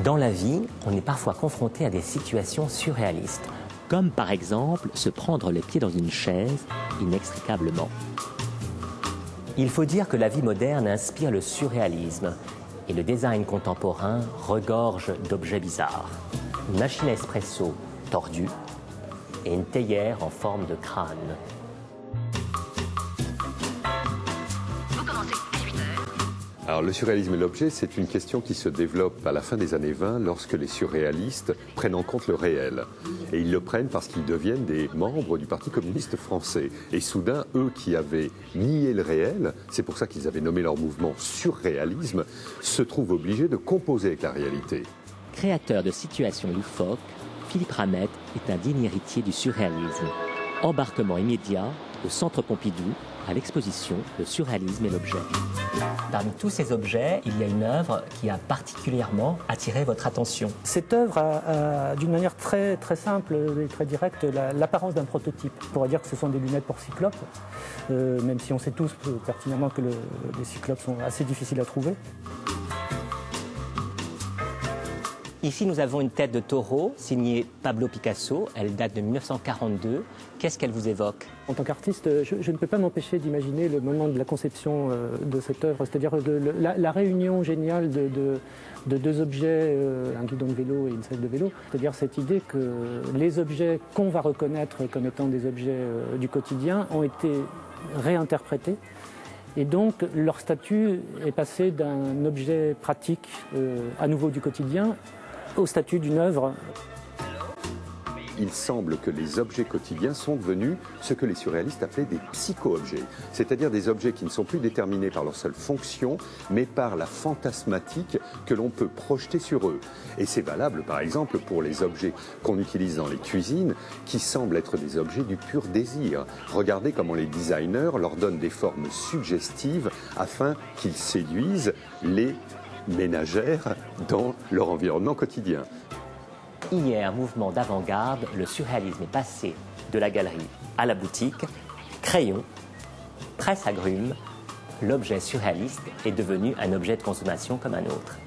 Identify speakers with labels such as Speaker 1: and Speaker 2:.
Speaker 1: Dans la vie, on est parfois confronté à des situations surréalistes.
Speaker 2: Comme par exemple se prendre les pieds dans une chaise inextricablement.
Speaker 1: Il faut dire que la vie moderne inspire le surréalisme et le design contemporain regorge d'objets bizarres. Une machine à espresso tordue et une théière en forme de crâne.
Speaker 3: Alors le surréalisme et l'objet, c'est une question qui se développe à la fin des années 20 lorsque les surréalistes prennent en compte le réel. Et ils le prennent parce qu'ils deviennent des membres du Parti communiste français. Et soudain, eux qui avaient nié le réel, c'est pour ça qu'ils avaient nommé leur mouvement surréalisme, se trouvent obligés de composer avec la réalité.
Speaker 2: Créateur de situations loufoques, Philippe Ramette est un digne héritier du surréalisme. Embarquement immédiat au Centre Pompidou à l'exposition Le surréalisme et l'objet.
Speaker 1: Parmi tous ces objets, il y a une œuvre qui a particulièrement attiré votre attention.
Speaker 4: Cette œuvre a d'une manière très simple et très directe l'apparence d'un prototype. On pourrait dire que ce sont des lunettes pour cyclopes, même si on sait tous pertinemment que les cyclopes sont assez difficiles à trouver.
Speaker 1: Ici, nous avons une tête de taureau signée Pablo Picasso. Elle date de 1942. Qu'est-ce qu'elle vous évoque?
Speaker 4: En tant qu'artiste, je ne peux pas m'empêcher d'imaginer le moment de la conception de cette œuvre, c'est-à-dire la réunion géniale de deux objets, un guidon de vélo et une selle de vélo. C'est-à-dire cette idée que les objets qu'on va reconnaître comme étant des objets du quotidien ont été réinterprétés. Et donc, leur statut est passé d'un objet pratique, à nouveau du quotidien, au statut d'une œuvre.
Speaker 3: Il semble que les objets quotidiens sont devenus ce que les surréalistes appelaient des psycho-objets, c'est-à-dire des objets qui ne sont plus déterminés par leur seule fonction, mais par la fantasmatique que l'on peut projeter sur eux. Et c'est valable, par exemple, pour les objets qu'on utilise dans les cuisines, qui semblent être des objets du pur désir. Regardez comment les designers leur donnent des formes suggestives afin qu'ils séduisent les ménagères dans leur environnement quotidien.
Speaker 1: Hier, mouvement d'avant-garde, le surréalisme est passé de la galerie à la boutique. Crayon, presse agrumes, l'objet surréaliste est devenu un objet de consommation comme un autre.